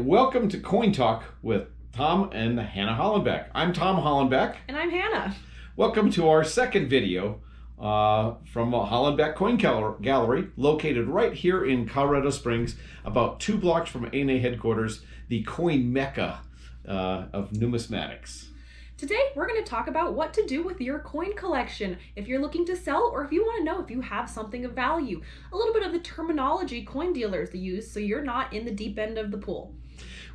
welcome to Coin Talk with Tom and Hannah Hallenbeck. I'm Tom Hallenbeck. And I'm Hannah. Welcome to our second video from Hallenbeck Coin Gallery, located right here in Colorado Springs, about 2 blocks from ANA headquarters, the coin mecca of numismatics. Today, we're going to talk about what to do with your coin collection if you're looking to sell or if you want to know if you have something of value. A little bit of the terminology coin dealers use so you're not in the deep end of the pool.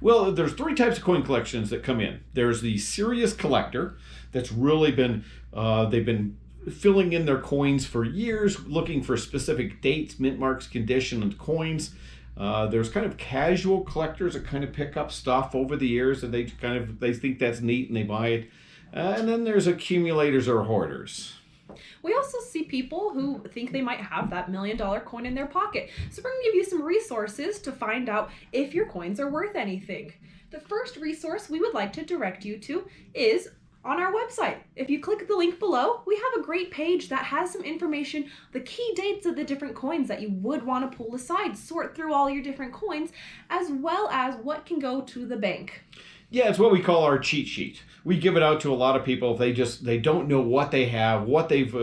Well, there's 3 types of coin collections that come in. There's the serious collector that's really been, they've been filling in their coins for years, looking for specific dates, mint marks, condition, and coins. There's kind of casual collectors that kind of pick up stuff over the years and they think that's neat and they buy it. And then there's accumulators or hoarders. We also see people who think they might have that $1 million coin in their pocket. So we're going to give you some resources to find out if your coins are worth anything. The first resource we would like to direct you to is on our website. If you click the link below, we have a great page that has some information, the key dates of the different coins that you would want to pull aside, sort through all your different coins, as well as what can go to the bank. Yeah, it's what we call our cheat sheet. We give it out to a lot of people if they don't know what they have, what they've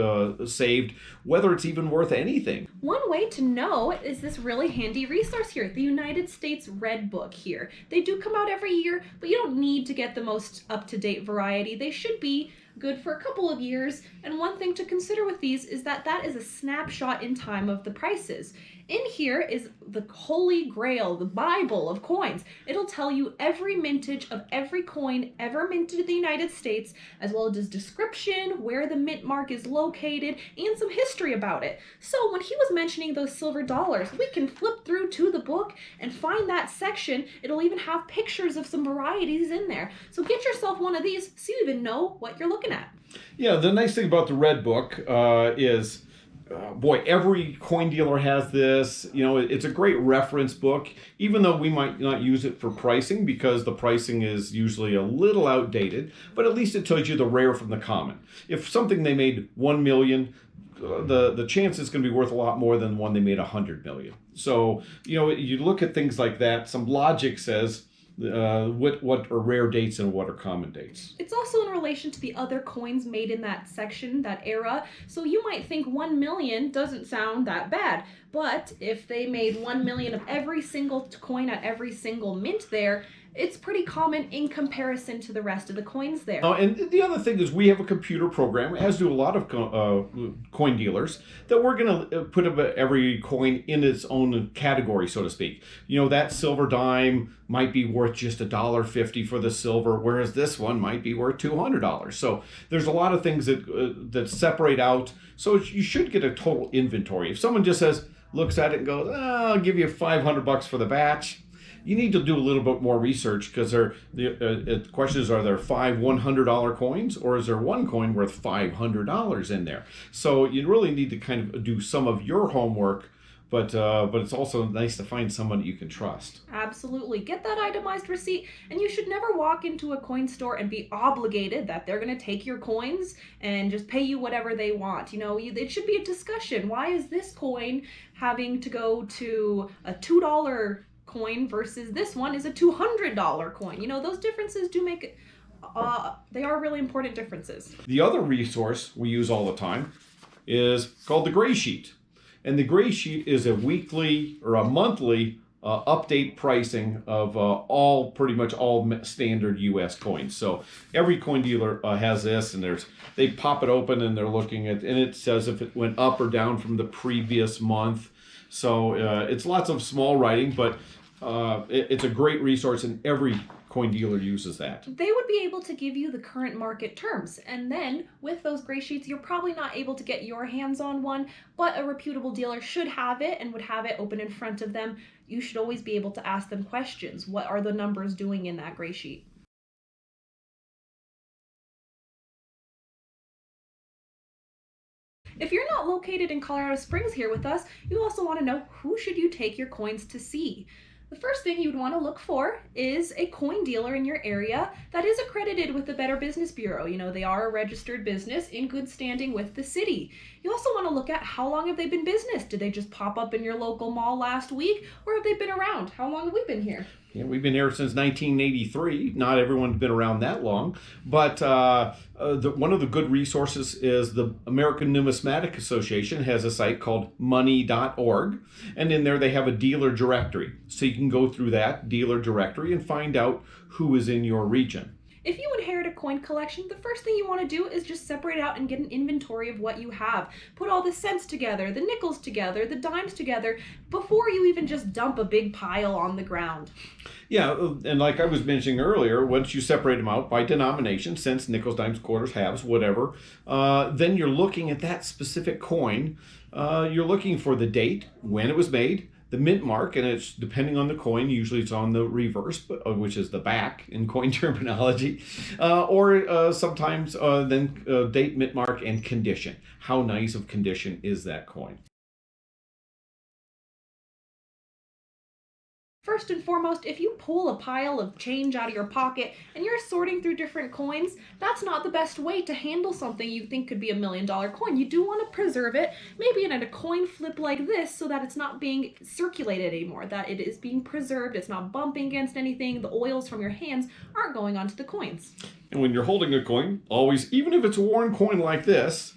saved, whether it's even worth anything. One way to know is this really handy resource here, the United States Red Book here. They do come out every year, but you don't need to get the most up-to-date variety. They should be good for a couple of years, and one thing to consider with these is that is a snapshot in time of the prices. In here is the holy grail, the Bible of coins. It'll tell you every mintage of every coin ever minted in the United States, as well as description, where the mint mark is located, and some history about it. So when he was mentioning those silver dollars, we can flip through to the book and find that section. It'll even have pictures of some varieties in there. So get yourself one of these so you even know what you're looking at. Yeah, the nice thing about the Red Book is every coin dealer has this. You know, it's a great reference book, even though we might not use it for pricing because the pricing is usually a little outdated, but at least it tells you the rare from the common. If something they made 1 million, the chance is going to be worth a lot more than one they made 100 million. So, you know, you look at things like that, some logic says, what are rare dates and what are common dates. It's also in relation to the other coins made in that section, that era. So you might think 1 million doesn't sound that bad, but if they made 1 million of every single coin at every single mint there, it's pretty common in comparison to the rest of the coins there. And the other thing is we have a computer program, as do a lot of coin dealers, that we're going to put every coin in its own category, so to speak. You know, that silver dime might be worth just $1.50 for the silver, whereas this one might be worth $200. So there's a lot of things that separate out. So you should get a total inventory. If someone just looks at it and goes, I'll give you $500 for the batch, you need to do a little bit more research because the question is, are there 5 $100 coins or is there one coin worth $500 in there? So you really need to kind of do some of your homework, but it's also nice to find someone that you can trust. Absolutely. Get that itemized receipt, and you should never walk into a coin store and be obligated that they're going to take your coins and just pay you whatever they want. You know, it should be a discussion. Why is this coin having to go to a $2 coin versus this one is a $200 coin? You know, those differences do make it, they are really important differences. The other resource we use all the time is called the Gray Sheet. And the Gray Sheet is a weekly or a monthly update pricing of pretty much all standard U.S. coins. So every coin dealer has this, and they pop it open and they're looking at, and it says if it went up or down from the previous month. So it's lots of small writing, but it's a great resource, and every coin dealer uses that. They would be able to give you the current market terms, and then with those gray sheets, you're probably not able to get your hands on one, but a reputable dealer should have it and would have it open in front of them. You should always be able to ask them questions. What are the numbers doing in that gray sheet? If you're not located in Colorado Springs here with us, you also want to know who should you take your coins to see. The first thing you'd want to look for is a coin dealer in your area that is accredited with the Better Business Bureau. You know, they are a registered business in good standing with the city. You also want to look at how long have they been in business. Did they just pop up in your local mall last week, or have they been around? How long have we been here? Yeah, we've been here since 1983. Not everyone's been around that long, but one of the good resources is the American Numismatic Association has a site called money.org, and in there they have a dealer directory. So you can go through that dealer directory and find out who is in your region. If you inherit a coin collection, the first thing you want to do is just separate out and get an inventory of what you have. Put all the cents together, the nickels together, the dimes together, before you even just dump a big pile on the ground. Yeah, and like I was mentioning earlier, once you separate them out by denomination, cents, nickels, dimes, quarters, halves, whatever, then you're looking at that specific coin. You're looking for the date, when it was made, the mint mark, and it's depending on the coin. Usually it's on the reverse, which is the back in coin terminology, or sometimes then date, mint mark, and condition. How nice of condition is that coin? First and foremost, if you pull a pile of change out of your pocket and you're sorting through different coins, that's not the best way to handle something you think could be $1 million coin. You do want to preserve it, maybe in a coin flip like this, so that it's not being circulated anymore, that it is being preserved, it's not bumping against anything, the oils from your hands aren't going onto the coins. And when you're holding a coin, always, even if it's a worn coin like this,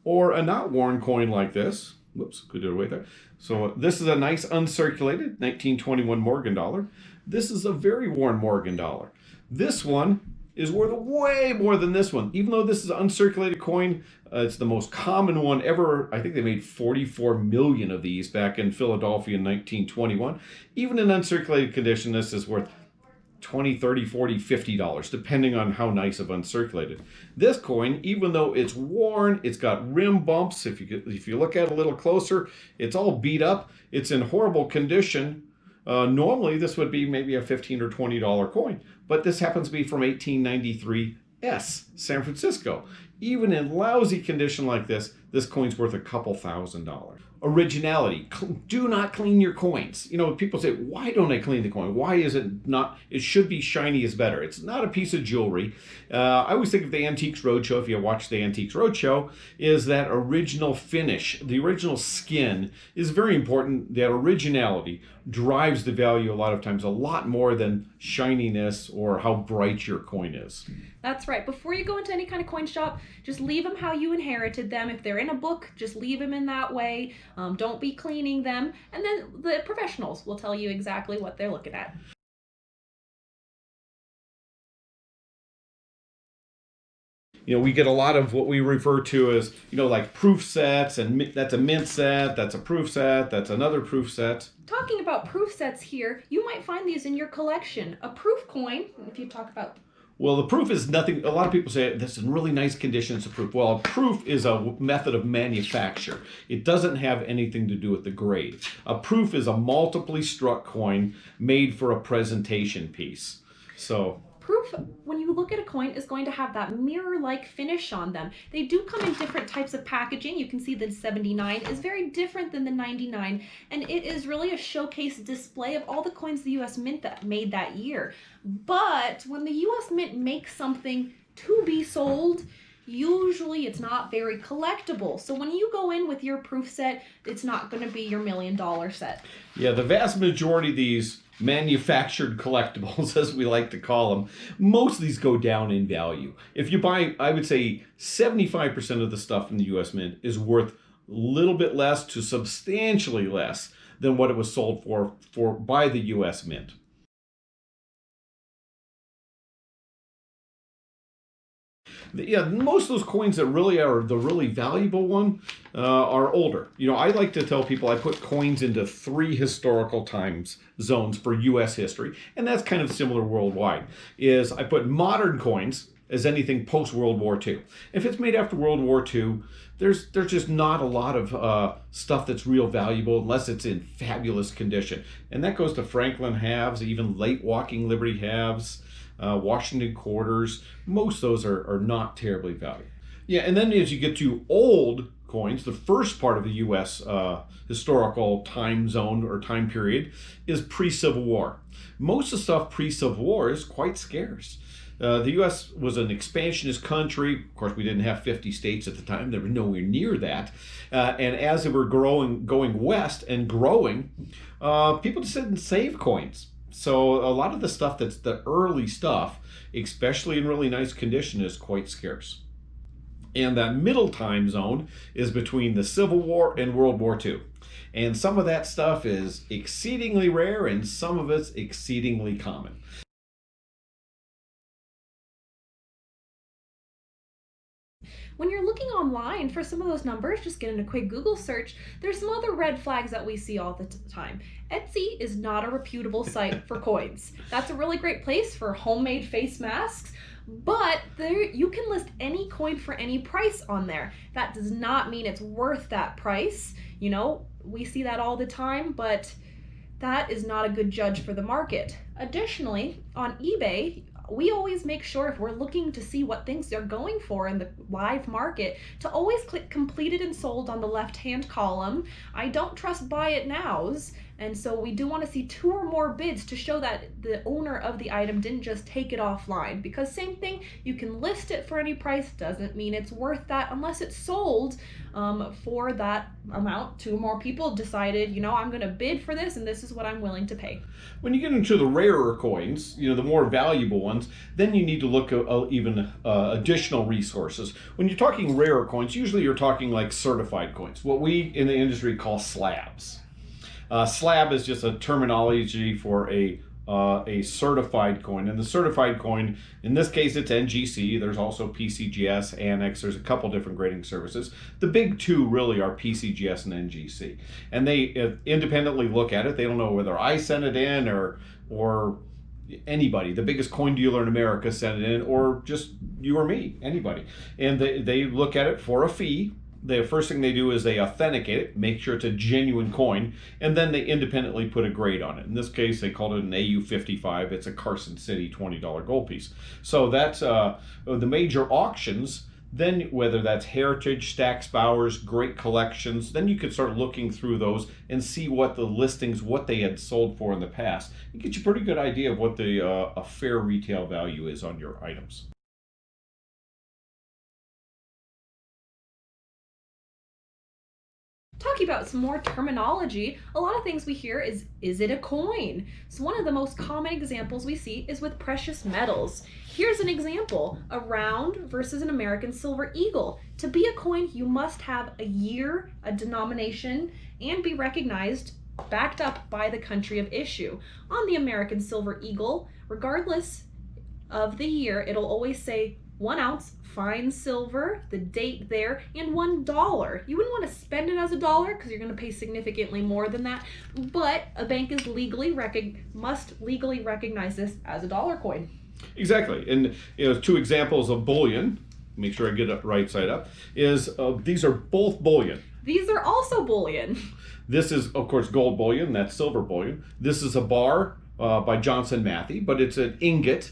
or a not worn coin like this, whoops, could do it away there. So this is a nice uncirculated 1921 Morgan dollar. This is a very worn Morgan dollar. This one is worth way more than this one. Even though this is an uncirculated coin, it's the most common one ever. I think they made 44 million of these back in Philadelphia in 1921. Even in uncirculated condition, this is worth $20, $30, $40, $50, depending on how nice of uncirculated. This coin, even though it's worn, it's got rim bumps. If you look at it a little closer, it's all beat up. It's in horrible condition. Normally, this would be maybe a $15 or $20 coin, but this happens to be from 1893 San Francisco. Even in lousy condition like this coin's worth a couple $1,000s. Originality. Do not clean your coins. You know, people say, why don't I clean the coin? Why is it not? It should be shiny is better. It's not a piece of jewelry. I always think of the Antiques Roadshow, if you watch the Antiques Roadshow, is that original finish. The original skin is very important. That originality drives the value a lot of times a lot more than shininess or how bright your coin is. That's right. Before you go into any kind of coin shop, just leave them how you inherited them. If they're in a book, just leave them in that way. Don't be cleaning them. And then the professionals will tell you exactly what they're looking at. You know, we get a lot of what we refer to as, you know, like proof sets, and that's a mint set, that's a proof set, that's another proof set. Talking about proof sets here, you might find these in your collection. A proof coin, if you talk about... Well, the proof is nothing. A lot of people say this is in really nice condition. It's a proof. Well, a proof is a method of manufacture. It doesn't have anything to do with the grade. A proof is a multiply struck coin made for a presentation piece. So proof, when you look at a coin, is going to have that mirror-like finish on them. They do come in different types of packaging. You can see the 79 is very different than the 99, and it is really a showcase display of all the coins the U.S. Mint that made that year. But when the U.S. Mint makes something to be sold, usually it's not very collectible. So when you go in with your proof set, it's not going to be your $1 million set. Yeah, the vast majority of these manufactured collectibles, as we like to call them, most of these go down in value. If you buy, I would say 75% of the stuff in the U.S. Mint is worth a little bit less to substantially less than what it was sold for by the U.S. Mint. Yeah, most of those coins that really are the really valuable one are older. You know, I like to tell people I put coins into 3 historical times zones for U.S. history, and that's kind of similar worldwide. Is I put modern coins as anything post-World War II. If it's made after World War II, there's just not a lot of stuff that's real valuable unless it's in fabulous condition. And that goes to Franklin halves, even late Walking Liberty halves, Washington quarters. Most of those are not terribly valuable. Yeah, and then as you get to old coins, the first part of the U.S. Historical time zone or time period is pre-Civil War. Most of the stuff pre-Civil War is quite scarce. The U.S. was an expansionist country. Of course, we didn't have 50 states at the time. They were nowhere near that. And as they were going west and growing, people just didn't save coins. So a lot of the stuff that's the early stuff, especially in really nice condition, is quite scarce. And that middle time zone is between the Civil War and World War II. And some of that stuff is exceedingly rare and some of it's exceedingly common. When you're looking online for some of those numbers, just get in a quick Google search. There's some other red flags that we see all the time. Etsy is not a reputable site for coins. That's a really great place for homemade face masks, but there you can list any coin for any price on there. That does not mean it's worth that price. You know, we see that all the time, but that is not a good judge for the market. Additionally, on eBay, we always make sure, if we're looking to see what things are going for in the live market, to always click completed and sold on the left-hand column. I don't trust buy it nows, and so we do want to see 2 or more bids to show that the owner of the item didn't just take it offline. Because same thing, you can list it for any price, doesn't mean it's worth that unless it's sold for that amount. 2 more people decided, you know, I'm going to bid for this and this is what I'm willing to pay. When you get into the rarer coins, you know, the more valuable ones, then you need to look at even additional resources. When you're talking rarer coins, usually you're talking like certified coins, what we in the industry call slabs. Slab is just a terminology for a certified coin, and the certified coin, in this case it's NGC. There's also PCGS, Annex. There's a couple different grading services. The big 2 really are PCGS and NGC, and they independently look at it. They don't know whether I sent it in or anybody. The biggest coin dealer in America sent it in, or just you or me, anybody, and they look at it for a fee. The first thing they do is they authenticate it, make sure it's a genuine coin, and then they independently put a grade on it. In this case, they called it an AU55. It's a Carson City $20 gold piece. So that's the major auctions. Then whether that's Heritage, Stack's Bowers, great collections, then you could start looking through those and see what the listings, what they had sold for in the past. It gets you a pretty good idea of what the a fair retail value is on your items. Talking about some more terminology, a lot of things we hear is it a coin? So one of the most common examples we see is with precious metals. Here's an example, a round versus an American silver eagle. To be a coin, you must have a year, a denomination, and be recognized, backed up by the country of issue. On the American silver eagle, regardless of the year, it'll always say 1 ounce fine silver, the date there, and $1. You wouldn't want to spend it as a dollar because you're going to pay significantly more than that, but a bank is must legally recognize this as a dollar coin. Exactly. And you know, 2 examples of bullion, make sure I get it right side up, is these are both bullion. These are also bullion. This is, of course, gold bullion. That's silver bullion. This is a bar by Johnson Matthey, but it's an ingot.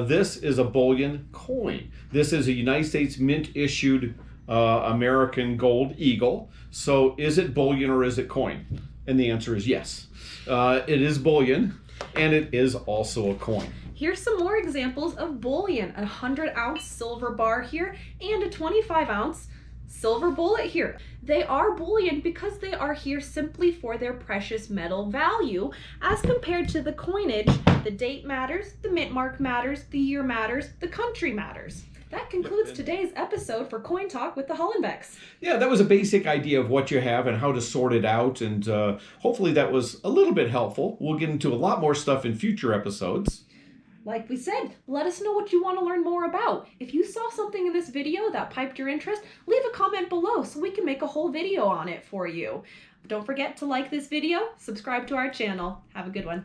This is a bullion coin. This is a United States Mint issued American gold eagle. So is it bullion or is it coin? And the answer is yes. It is bullion, and it is also a coin. Here's some more examples of bullion. A 100-ounce silver bar here and a 25-ounce silver bullet here. They are bullion because they are here simply for their precious metal value. As compared to the coinage, the date matters, the mint mark matters, the year matters, the country matters. That concludes today's episode for Coin Talk with the Hallenbecks. Yeah, that was a basic idea of what you have and how to sort it out, and hopefully that was a little bit helpful. We'll get into a lot more stuff in future episodes. Like we said, let us know what you want to learn more about. If you saw something in this video that piqued your interest, leave a comment below so we can make a whole video on it for you. Don't forget to like this video, subscribe to our channel. Have a good one.